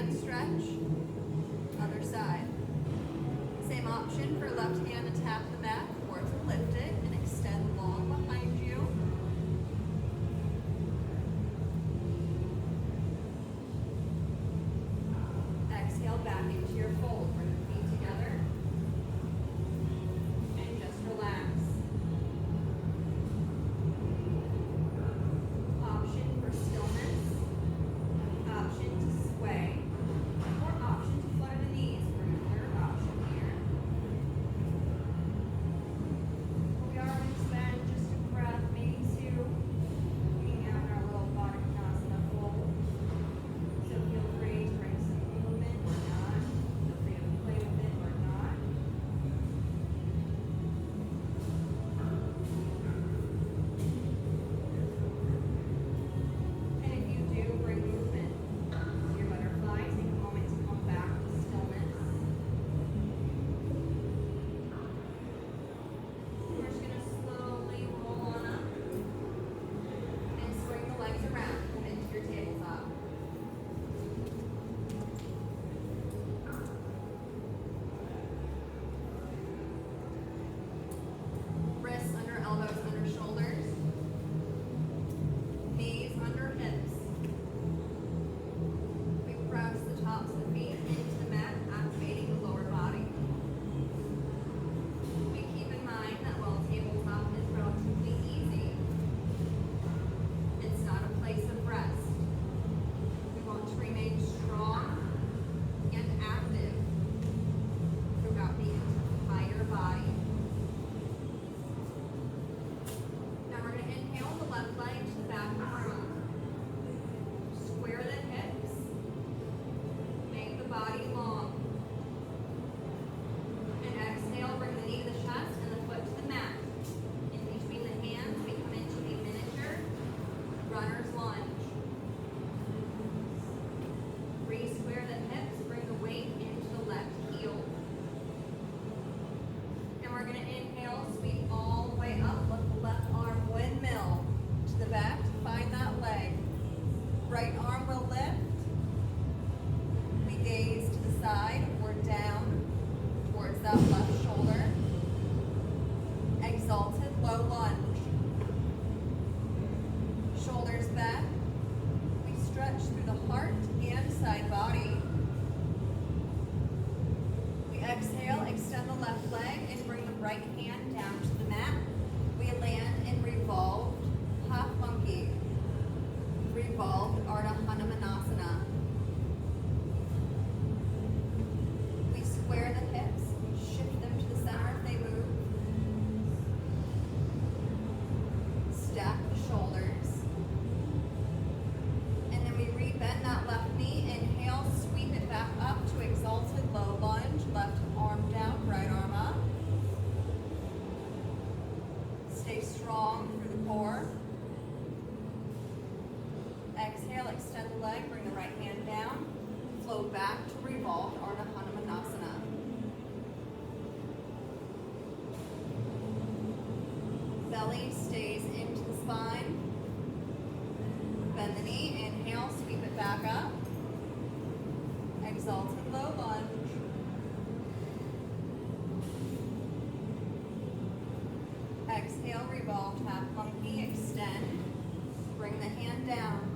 hand stretch. Other side. Same option for left hand to tap the mat or to lift it and extend long behind you. Exhale back into your fold. Bring the feet together. And just relax. Option for stillness. Option to sway. Or option to flutter the knees. We're in the third option here. We are going to spend just a breath, maybe two, being out in our little Baddha Konasana fold. So feel free to bring some movement or not. Feel free to play with it or not. And if you do bring movement to your butterfly, take a moment to come back to stillness. We're just going to slowly roll on up and swing the legs around. Come into your tabletop. Wrists under elbows, under shoulders. Knees under hips. We press the tops of the feet into the mat, activating the lower body. We keep in mind that while tabletop is relatively easy, it's not a place of rest. We want to remain strong and active throughout the entire body. Now we're going to inhale the left leg to the back arm. Square the hips. Make the body long. And exhale, bring the knee to the chest and the foot to the mat. In between the hands, we come into a miniature runner's lunge. Re-square the hips, bring the weight into the left heel. And we're going to inhale, sweep all the way up, lift the left arm windmill to the back to find that leg. Right arm will lift. We gaze to the side or down towards that left shoulder. Exalted low lunge. Shoulders back. We stretch through the heart and side body. We exhale, extend the left leg and bring the right hand down to the mat. We land in revolved half monkey. Revolved Ardha Hanumanasana. We square the hips, shift them to the center if they move. Stack the shoulders. And then we rebend that left knee. Inhale, sweep it back up to exalted low lunge. Left arm down, right arm up. Stay strong through the core. Exhale, extend the leg, bring the right hand down. Flow back to revolved Ardha Hanumanasana. Belly stays into the spine. Bend the knee, inhale, sweep it back up. Exalted low lunge. Exhale, revolved half monkey, extend. Bring the hand down.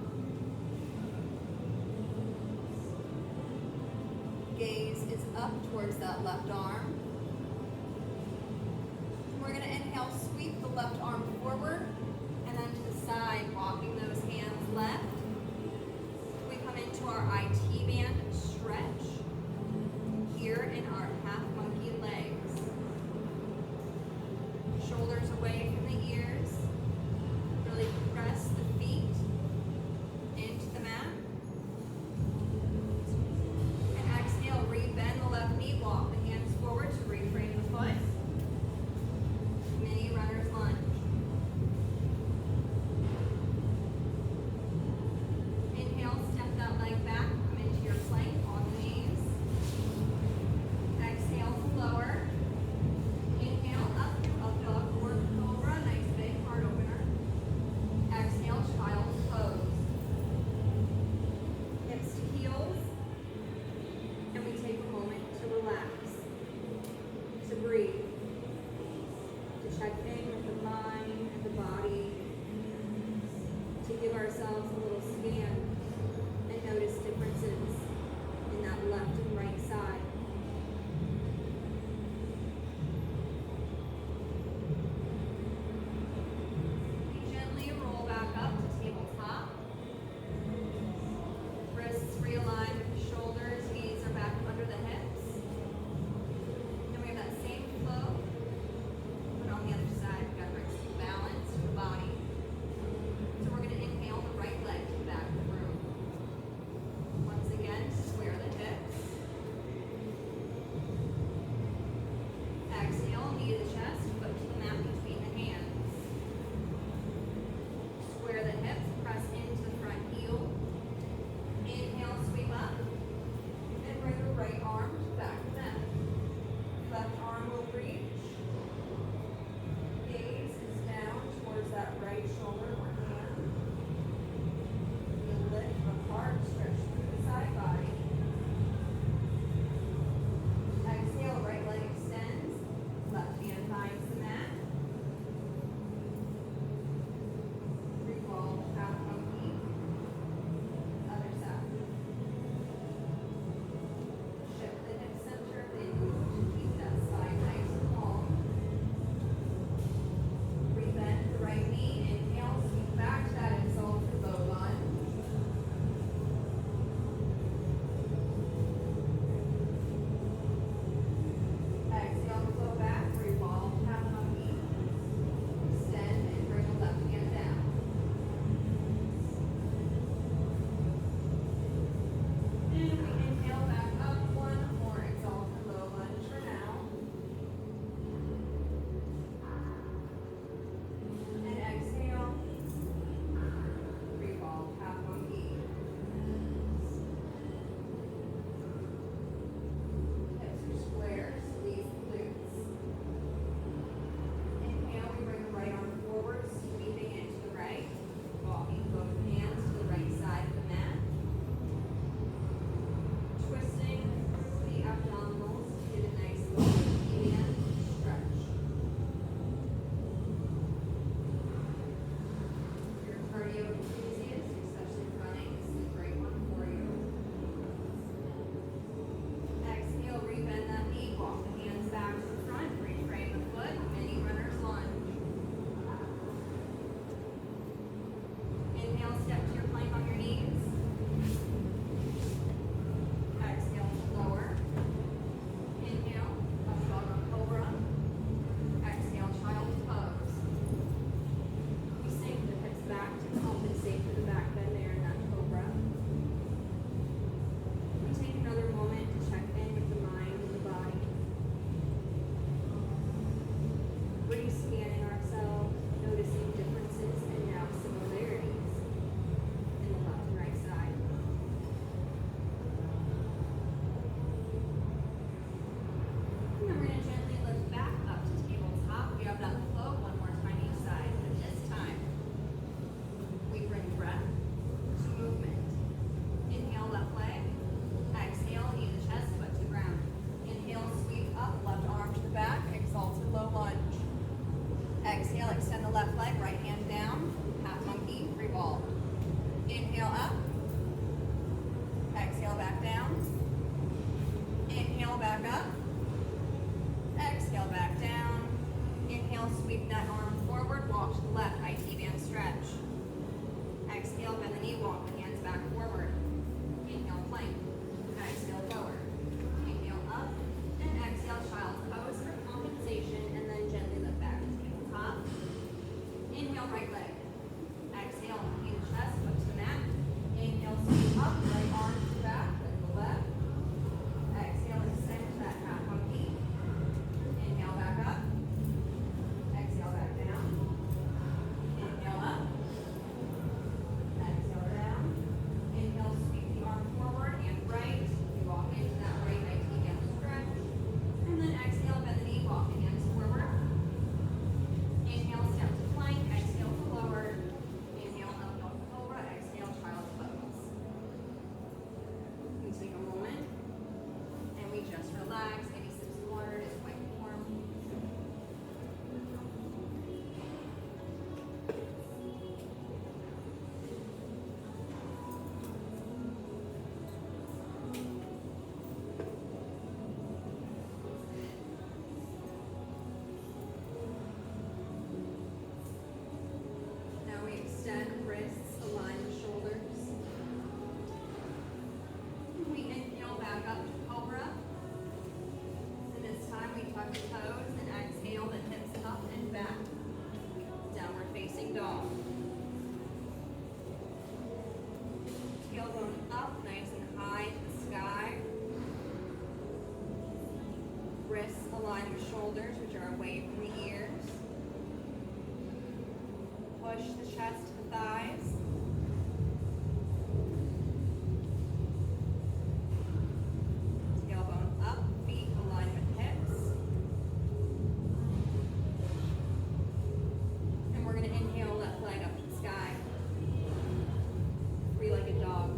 Gaze is up towards that left arm. We're going to inhale, sweep the left arm forward, and then to the side, walking those hands left. We come into our IT band stretch here in our half monkey legs. Shoulders away from the ears. Really press the feet into the mat. And exhale, rebend the left knee, walk the hands forward to reframe the foot. Mini runner's lunge. Inhale, step that leg back, come Inhale up. Exhale back down. Inhale back up. Exhale back down. Inhale, sweep that arm forward, walk to the left, IT band stretch. Exhale, bend the knee, walk the hands back forward. Inhale, plank. Exhale, forward. Inhale, up. And exhale, child's pose for compensation, and then gently lift back to tabletop. Inhale, right leg. Exhale, knee to chest, foot to the mat. Inhale, sweep up, right arm to the back, lift the left. Exhale, extend to that half monkey. Inhale, back up. Exhale, back down. Inhale, up. Exhale, down. Inhale, sweep the arm forward and right. You walk into that right IT band stretch. And then exhale, bend the knee, walk the hands forward. Inhale, step to plank. Exhale to lower. Inhale, up dog cobra. Exhale, child's pose. We take a moment and we just relax. Maybe sip some water. It is quite warm. Now we extend wrists, align the shoulders. We inhale back up to cobra. And this time we tuck the toes and exhale the hips up and back. Downward facing dog. Tailbone up, nice and high to the sky. Wrists align with shoulders, which are away from the ears. Push the chest to the thighs. Tailbone up, feet align with hips. And we're going to inhale left leg up to the sky. Three-legged dog.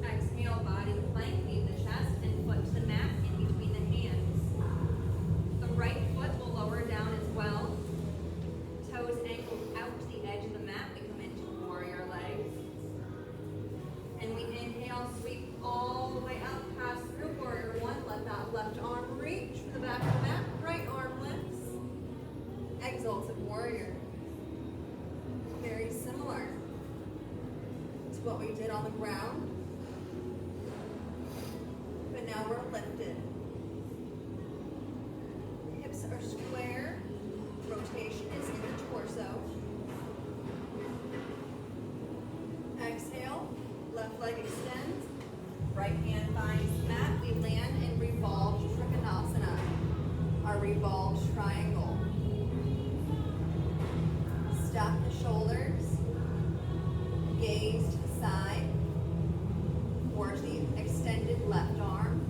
Exhale, body to plank, leave the chest and foot to the mat in between the hands. The right foot will lower down as well. Toes angled out to the edge of the mat. We come into warrior leg. And we inhale, sweep all the way up, pass through warrior one. Let that left arm reach for the back of the mat. Right arm lifts. Exalted warrior. Very similar to what we did on the ground. But now we're lifted. Hips are square. Rotation is in the torso. Exhale. Left leg extends. Right hand finds the mat. We land in revolved trikonasana. Our revolved triangle. Stop the shoulders. Gaze to the side. Towards the extended left arm.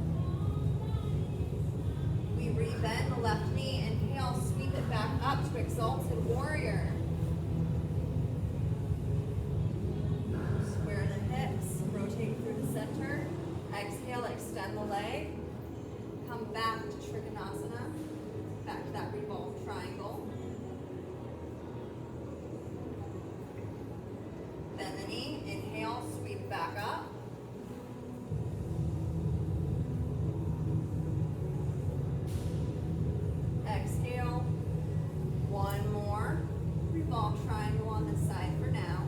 We rebend the left knee. Inhale, sweep it back up to exalted warrior. Square the hips, rotate through the center. Exhale, extend the leg. Come back to trikonasana. Back to that revolved triangle. Bend the knee. Inhale, sweep back up. Exhale. One more. Revolve triangle on this side for now.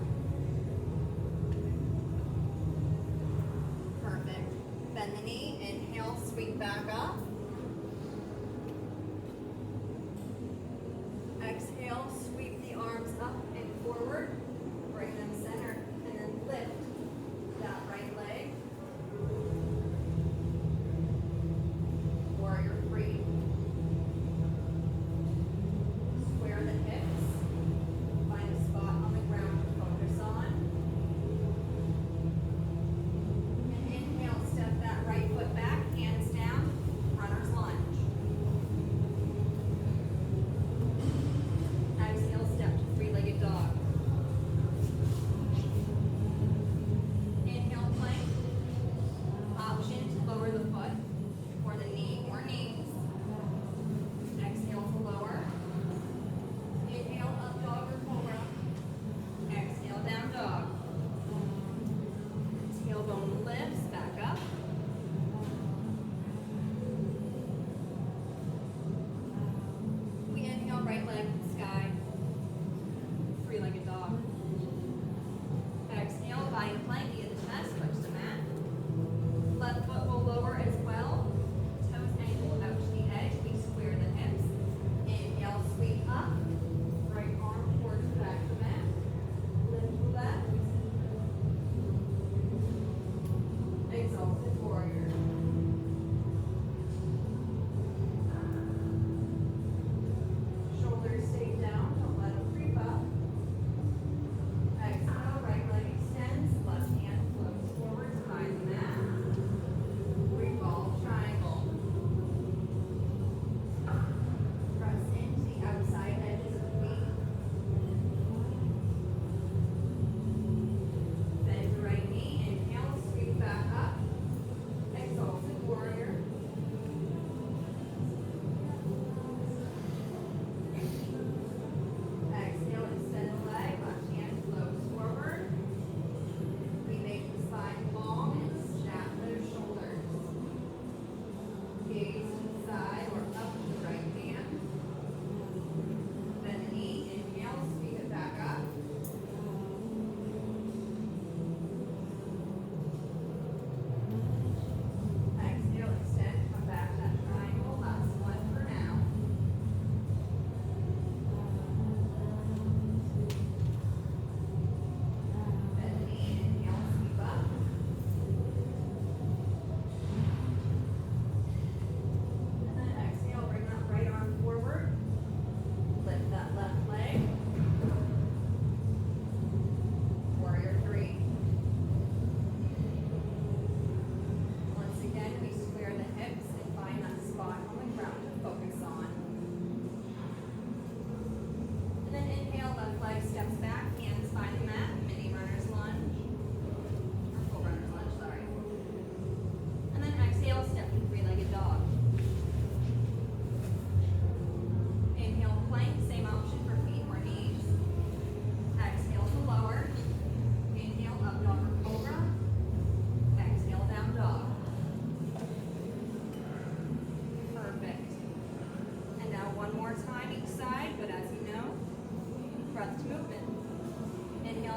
Perfect. Bend the knee. Inhale, sweep back up. Exhale, sweep the arms up and forward. Bring them center and then lift that right leg. Warrior three. Square the hips. Find a spot on the ground to focus on. And inhale, step that right foot back, hands down, front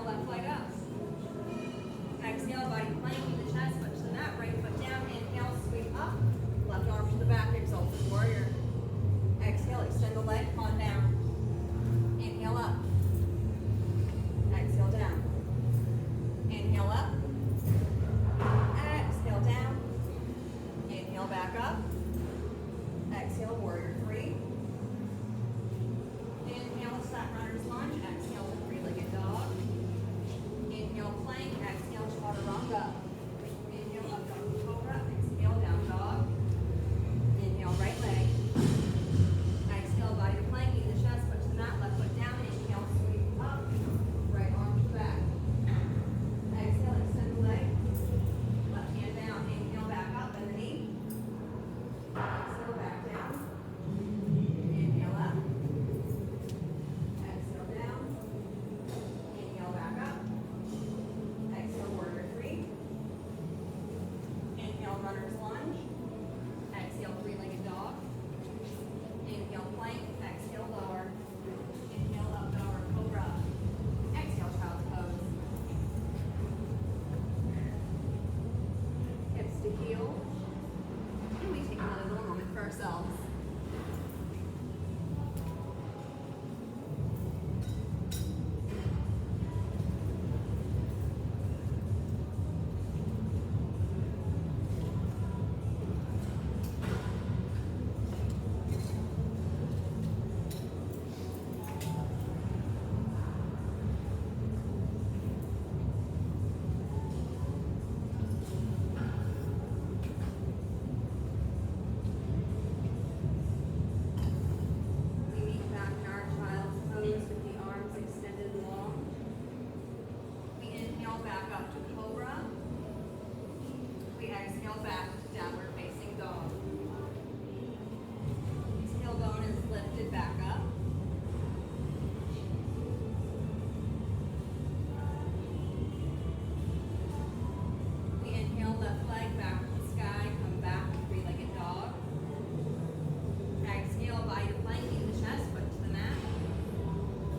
Inhale, left leg up. Exhale, body planking the chest, foot to the mat, right foot down. Inhale, sweep up. Left arm to the back, exalted warrior. Exhale, extend the leg, on down. Inhale up. Exhale down. Inhale up. Exhale down. Inhale back up. Exhale, warrior three. Inhale, sat runner's lunge. Exhale, three-legged dog. Inhale, plank. Exhale, chaturanga. Inhale, up dog cobra. Exhale, down dog. Inhale, right leg. Exhale, body to planking the chest, foot to the mat, left foot down. Inhale, sweep up. Right arm to the back. Exhale, extend the leg. Left hand down. Inhale, back up, bend the knee. Exhale, back down. Inhale up. Exhale down. Inhale, back up. Exhale, warrior three. Inhale, runner's lunge. Exhale, three-legged dog. Inhale, plank. Exhale, lower. Inhale, up dog or cobra. Exhale, child's pose. Hips to heel. And we take another little moment for ourselves. We meet back in our child's pose with the arms extended long. We inhale back up to cobra. We exhale back to downward facing dog. Tailbone is lifted back up. We inhale left leg back to the sky, come back to three-legged dog. Exhale, body to planking the chest, foot to the mat.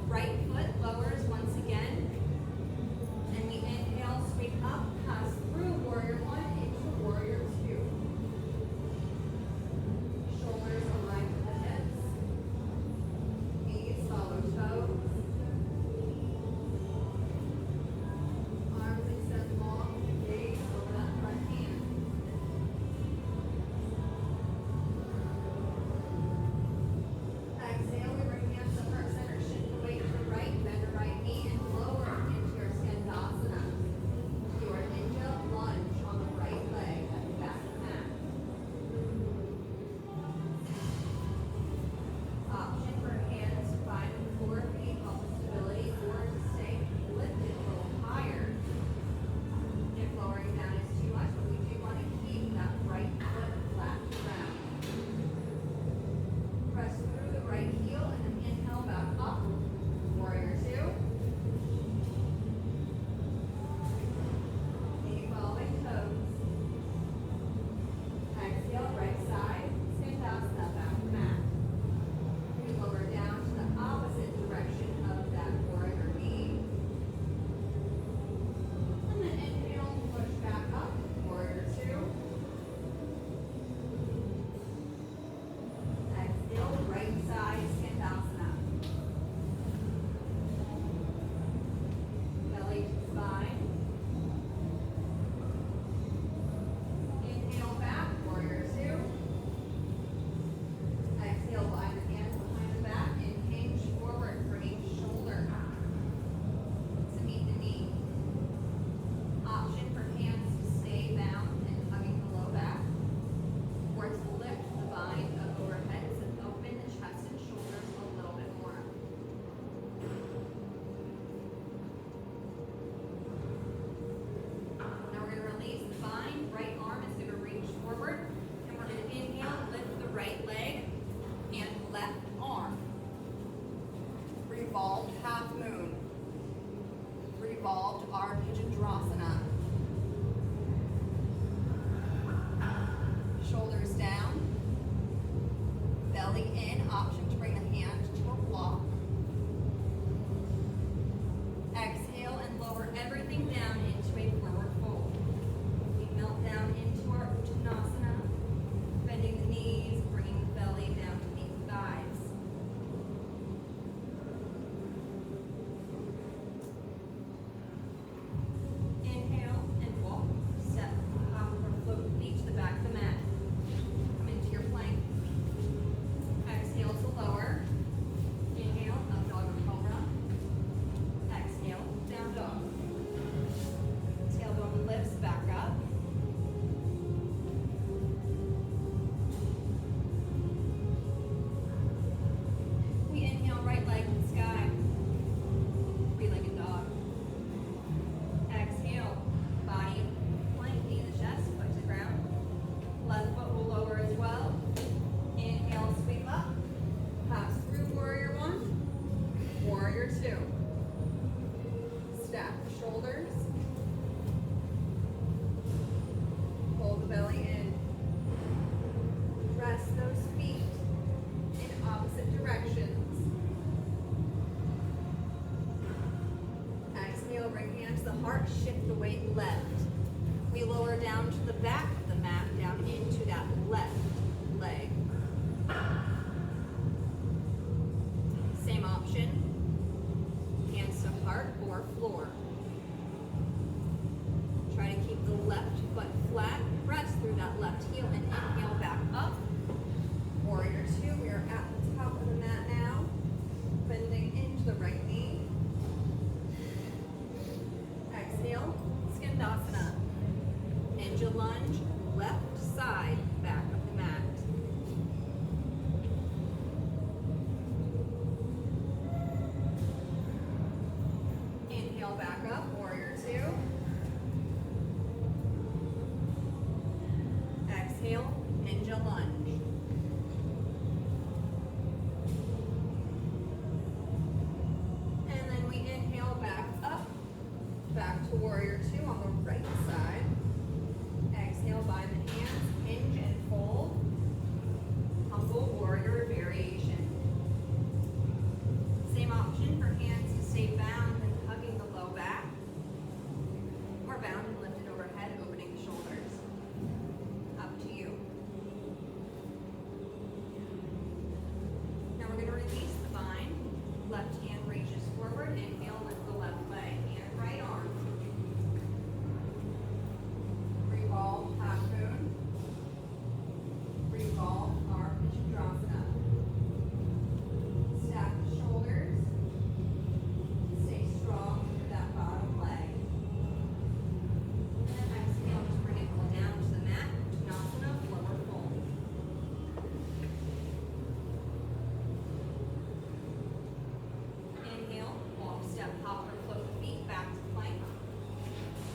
Right foot lowers once again. And we inhale, sweep up, pass through warrior one into warrior two. Shoulders aligned with the hips. Knees follow toes. Arms extend long, gaze over that front hand. Exhale, we bring hands up heart center, shift the weight to the right, bend the right knee, and lower into your Skandasana. Your ninja lunge on the right leg at the back of the mat. Option for hands to find the floor if you need help with stability or to stay lifted a little higher. If lowering down is too much, but we do want to keep that right foot flat to ground. Press through the right heel and then inhale back up. Warrior two. Knee following toes. Exhale, right side. Skandasana back to mat. We lower down to the opposite direction of that warrior knee. And then inhale, push back up. Warrior two. Exhale, right side, Skandasana. Belly to spine. Inhale back, warrior two. Exhale, line the hands behind the back and hinge forward for each shoulder to meet the knee. Option for hands to stay bound and hugging the low back, or to lift the bind up overhead to open the chest and shoulders a little bit more. Now we're going to release the bind. Right arm is going to reach forward, and we're going to inhale, lift the right leg and left arm. Revolved half moon. Revolved Ardhajandrasana. Shoulders down. Belly in. Option to bring the hand to a block. Exhale and apart, shift the weight left. We lower down to the back of the mat, down into that left leg. Same option, hands apart or floor. Try to keep the left foot flat, press through that left heel and inhale back up. Warrior two, we are at the top of the mat now, bending into the right knee. Exhale, Skandasana. Ninja lunge, left side, back of the mat. Inhale back up, warrior two. Exhale, ninja lunge. And then we inhale back up, back to warrior two on the right side. Exhale, bind the hands, hinge and fold. Humble warrior variation. Same option for hands to stay bound and hugging the low back, or bound and lifted overhead, opening the shoulders. Up to you. Now we're going to release the bind. Left hand reaches forward. Inhale, lift the left leg and right arm. Revolve half moon. Revolve arm Chandrasana. Stack the shoulders. Stay strong through that bottom leg. And then exhale to bring it all down to the mat. Uttanasana, lower fold. Inhale, walk, step, hop, or float the feet back to plank.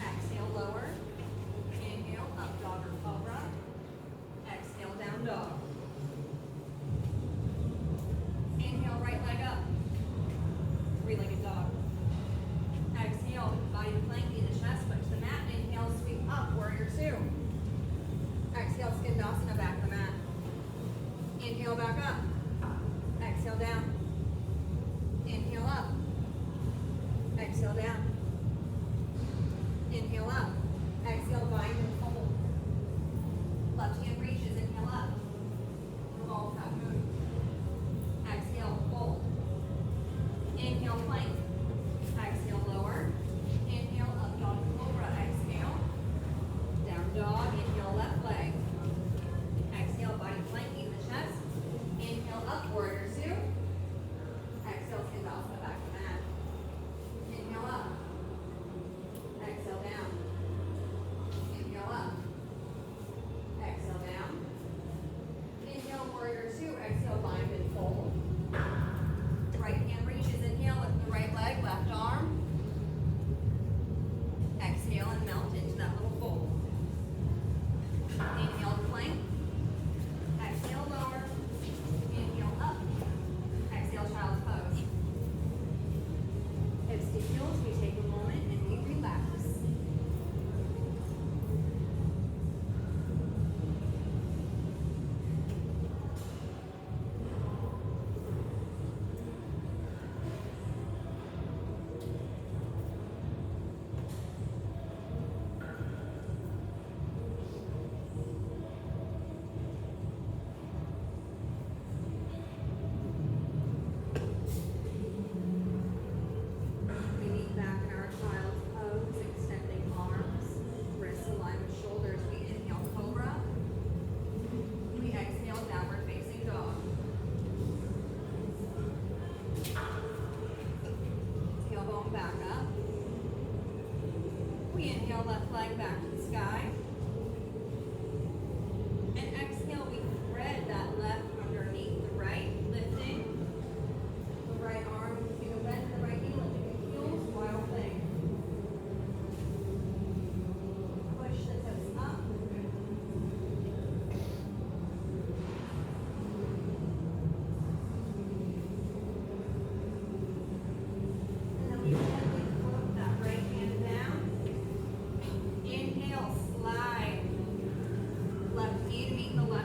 Exhale, lower. Inhale, up dog or cobra. Exhale, down dog. Inhale, right leg up. Three-legged dog. Exhale, body to plank, knee to chest, foot to the mat. Inhale, sweep up, warrior two. Exhale, Skandasana, back to the mat. Inhale, back up. Exhale, down. Inhale, up. Exhale, down. Inhale, up. Exhale, bind and fold. Left hand reaches, inhale up. Revolve half moon. Exhale, fold. Inhale, plank. Exhale, lower. Inhale, up dog cobra. Exhale. Down dog. Inhale, left leg. Exhale, body plank, knee to the chest. Inhale, up, warrior two. Exhale, Skandasana, back to the mat. Inhale, up. Exhale, down. Inhale, up. Exhale, down. Inhale, warrior two. Exhale, bind and fold. Right hand reaches, inhale, lift the right leg, left arm. Exhale and melt into that little fold. Inhale, plank. Exhale, lower. Inhale, up. Exhale, child's pose. Hips to heels, we take a moment and we relax. We meet back in our child's pose, extending arms, wrists aligned with shoulders. We inhale, cobra. We exhale, downward facing dog. Tailbone back up. We inhale, left leg back to the sky. And exhale, we thread that left underneath the right, lifting the right arm, you know, bend the right knee, lifting the heels, wild thing. Push the hips up. And then we gently float that right hand down. Inhale, slide. Left knee to meet the left.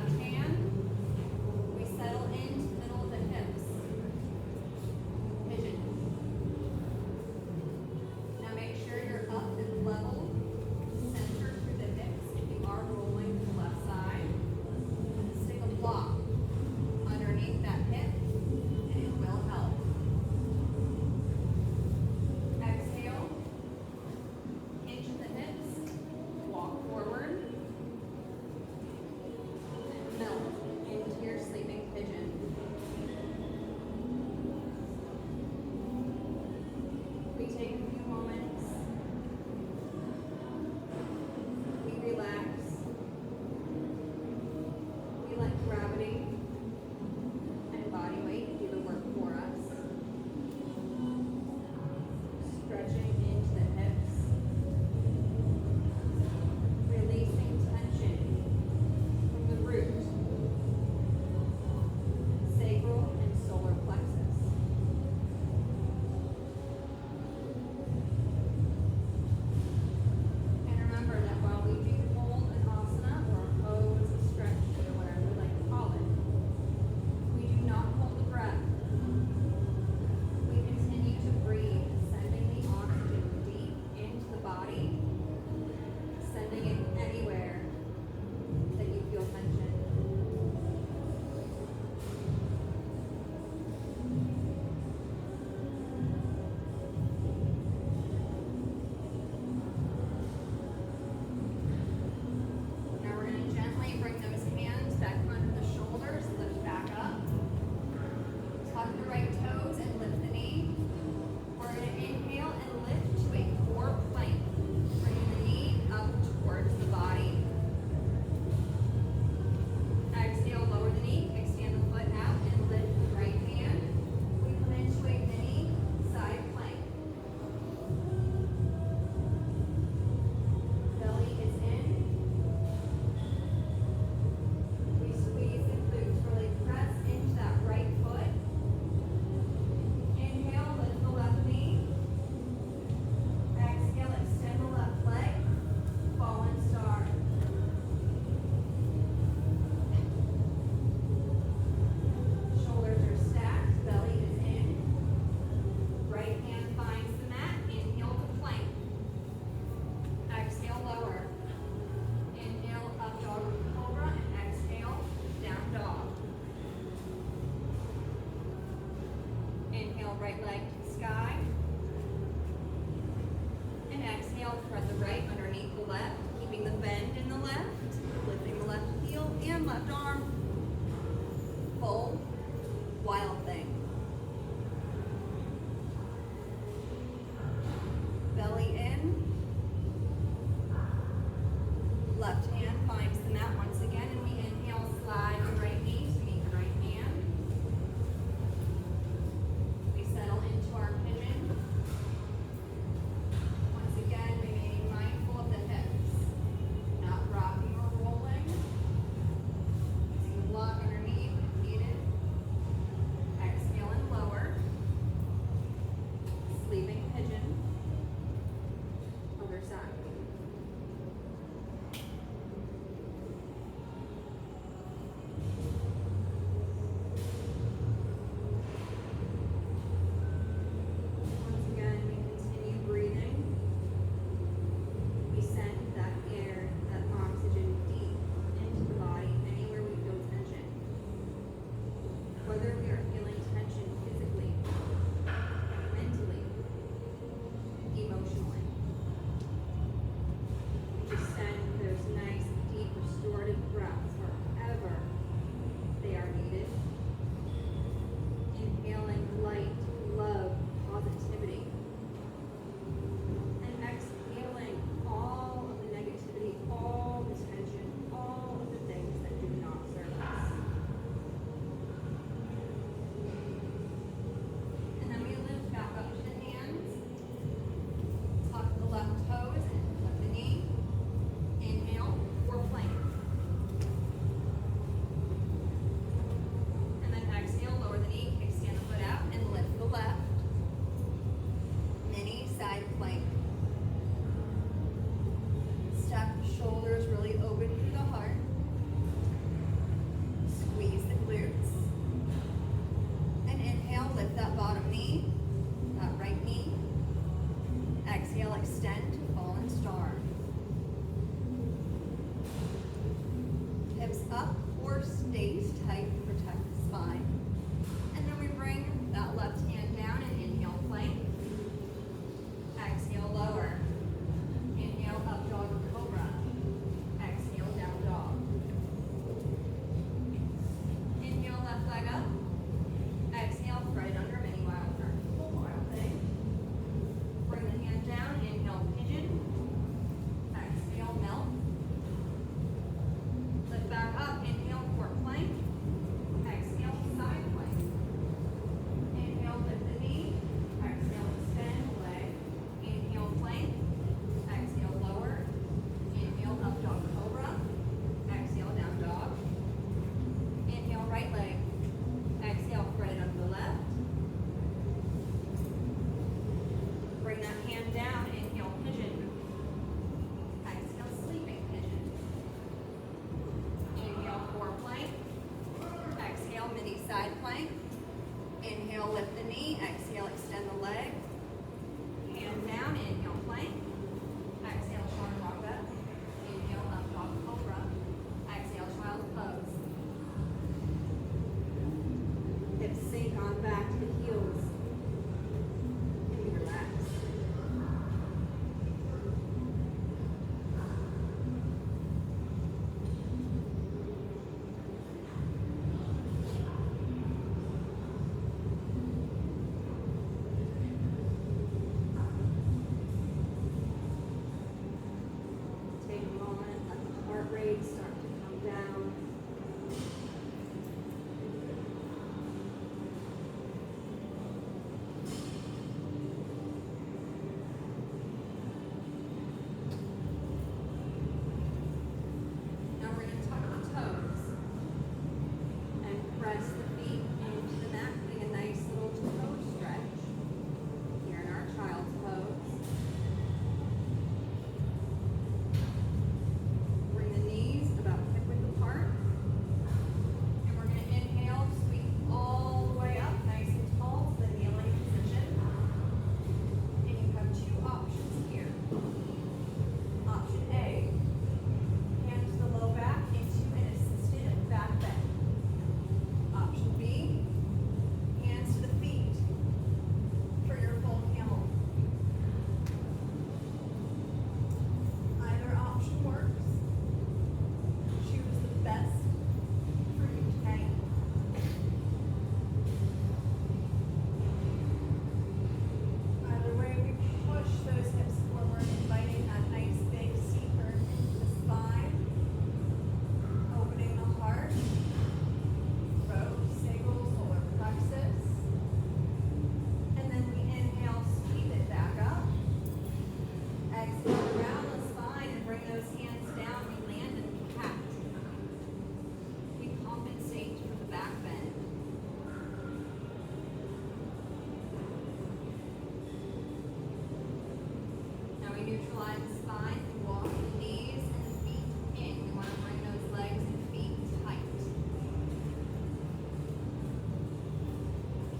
find the spine and walk the knees and the feet in. You want to bring those legs and feet tight.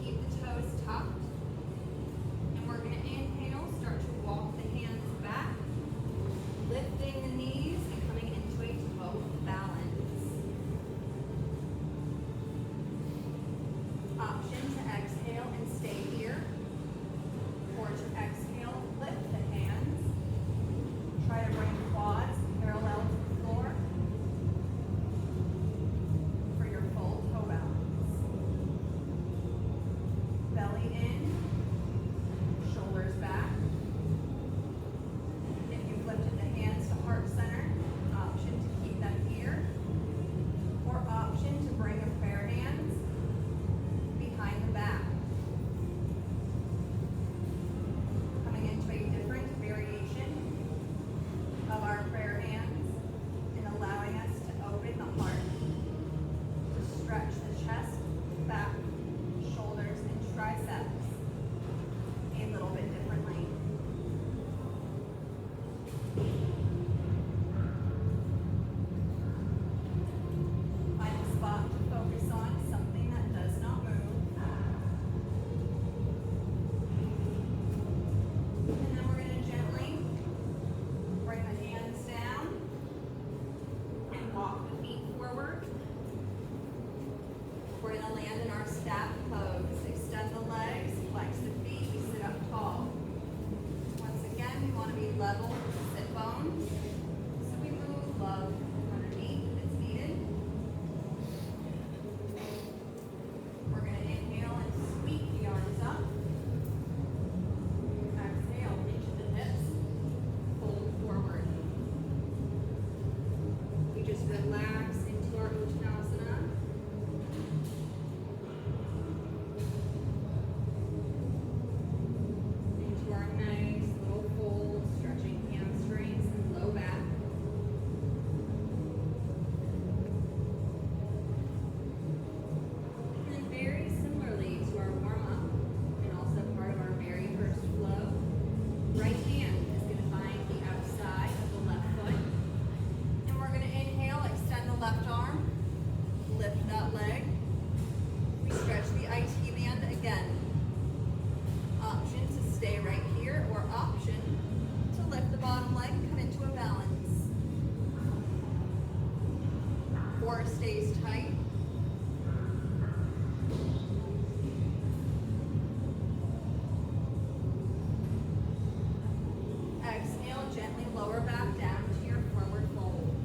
Keep the toes tucked. And we're going to inhale, start to walk the hands back, lifting the knees and coming into a toe balance. Option to exhale and stay here, or to exhale, lift the hands. Try to bring quads parallel to the floor for your full toe balance. Belly in, shoulders back. If you've lifted the hands to heart center, option to keep them here, or option to bring a prayer hands behind the back. Coming into a different variation of our prayer hands and allowing us to open the heart, to stretch the chest, back, shoulders, and triceps a little bit differently. Find a spot to focus on, something that does not move. And then we're going to gently bring the hands down and walk the feet forward. We're going to land in our staff pose. Extend the legs, flex the feet, we sit up tall. Once again, we want to be level with the sit bones. So we move love underneath if it's needed. We're going to inhale and sweep the arms up. Exhale into the hips. Fold forward. We just relax into our Uttanasana. Into our nice little fold, stretching hamstrings and low back. And then very similarly to our warm-up, and also part of our very first flow, right hand is going to find the outside of the left foot. And we're going to inhale, extend the left arm, lift that leg. We stretch the IT band again. Option to stay right here, or option to lift the bottom leg and come into a balance. Core stays tight. Exhale, gently lower back down to your forward fold.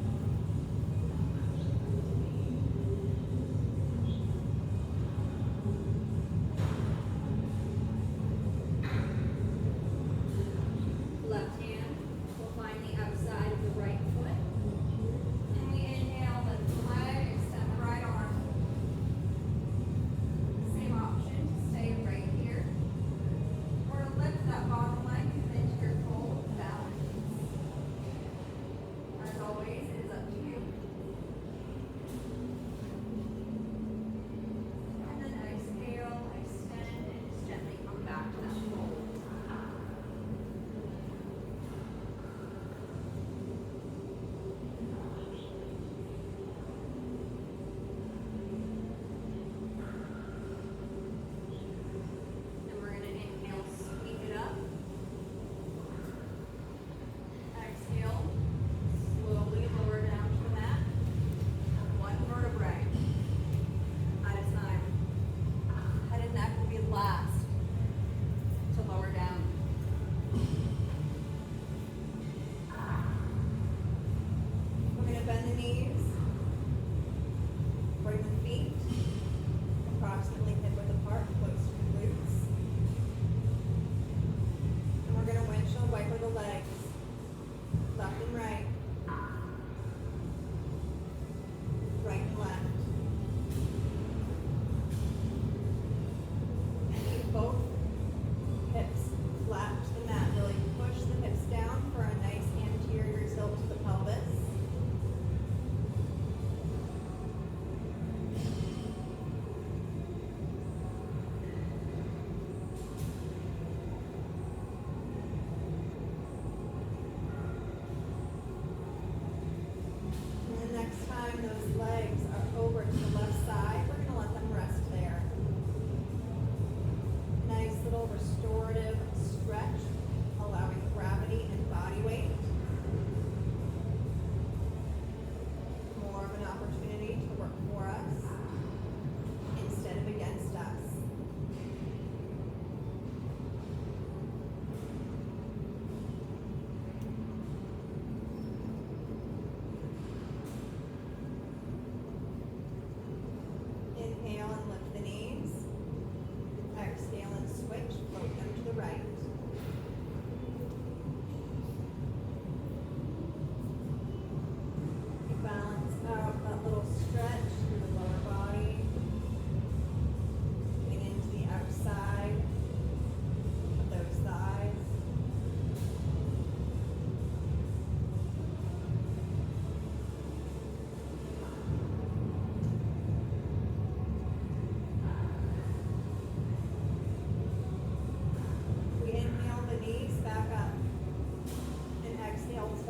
Left hand will find the outside of the right foot. And we inhale, lift the leg, extend the right arm. Same option to stay right here. Or to lift that bottom leg and into your full balance.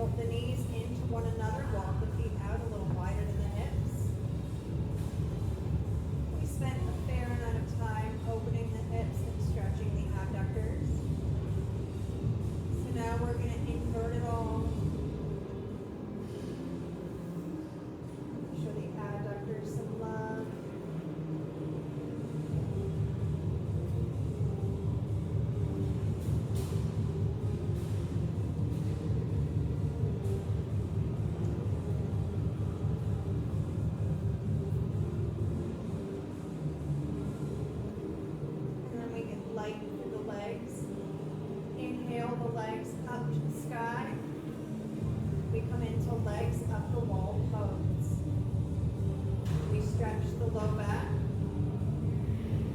Tilt the knees into one another, walk the feet out a little wider than the hips. We spent a fair amount of time opening the hips and stretching the abductors. So now we're going to invert it all. Show the adductors some love. Lighten the legs. Inhale the legs up to the sky. We come into legs up the wall pose. We stretch the low back.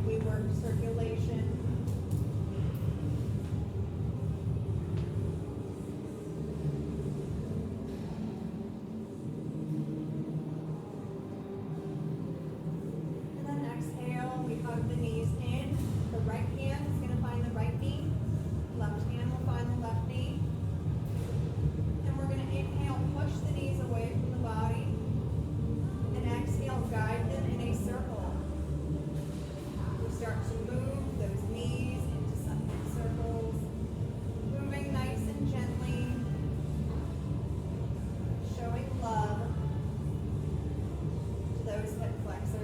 We work circulation. And then exhale, we hug the knees in. The right hand is going to find the right knee. Left hand will find the left knee. And we're going to inhale, push the knees away from the body. And exhale, guide them in a circle. We start to move those knees into some circles. Moving nice and gently. Showing love to those hip flexors.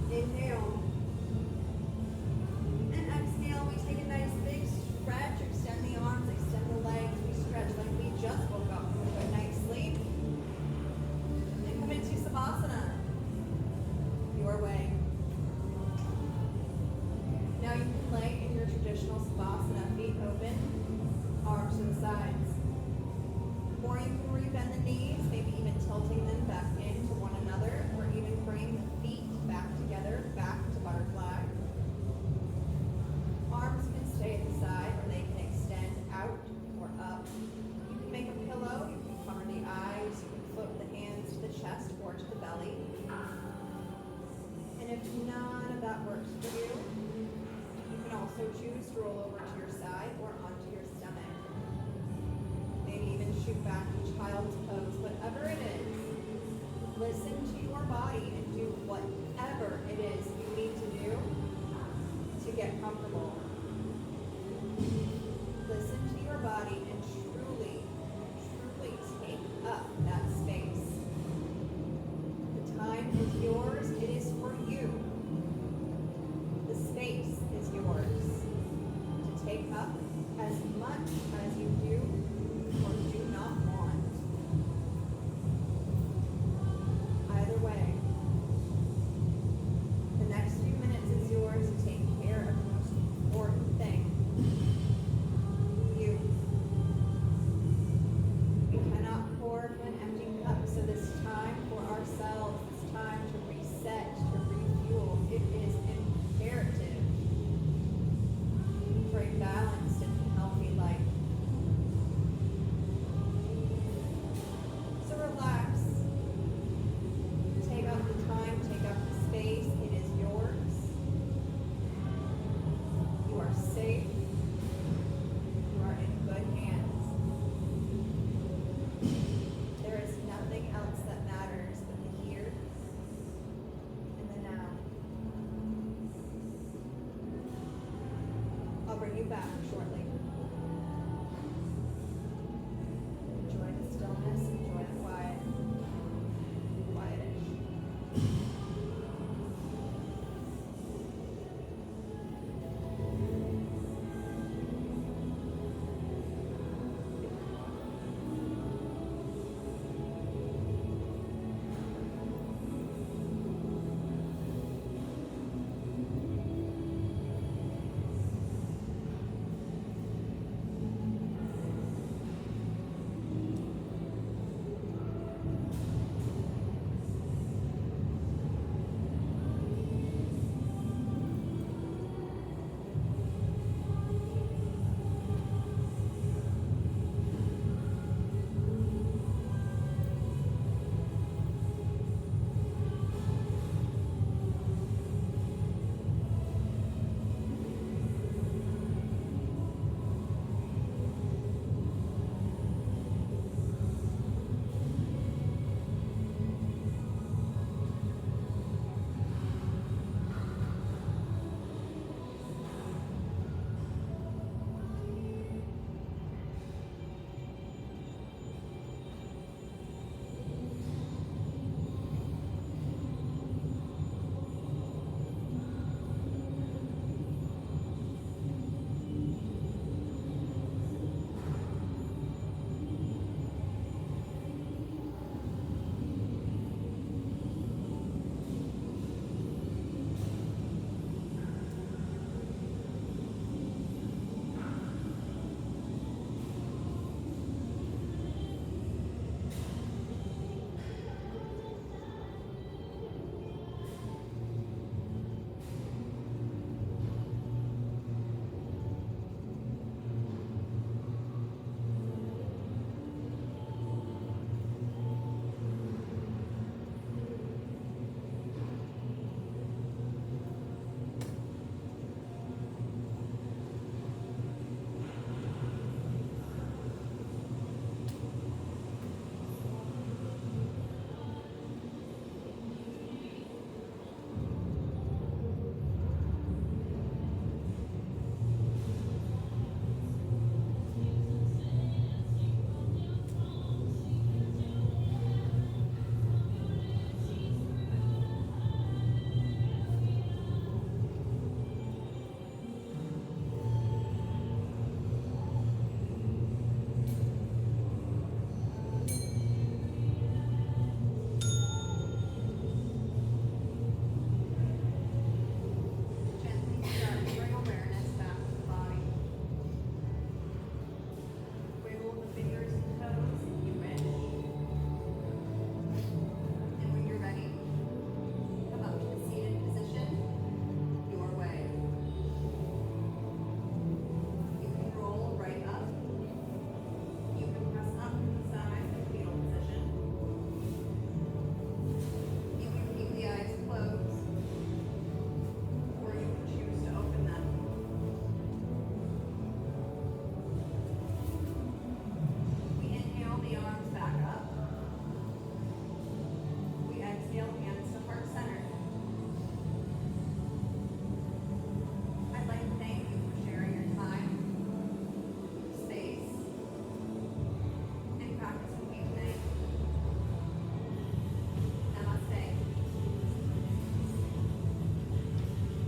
Inhale. And exhale, we take a nice big stretch, extend the arms, extend the legs, we stretch like we just woke up from a good night's sleep. And come into Savasana, your way. Now you can lay in your traditional Savasana, feet open, arms to the sides. Or you can rebend the knees, maybe even tilting them back into one another, or even bring the feet back together, back to butterfly. Arms can stay at the side, or they can extend out or up. You can make a pillow, you can cover the eyes, you can float the hands to the chest or to the belly. And if none of that works for you, you can also choose to roll over to your side or onto your stomach. Maybe even shoot back to child's pose, whatever it is. Listen to your body and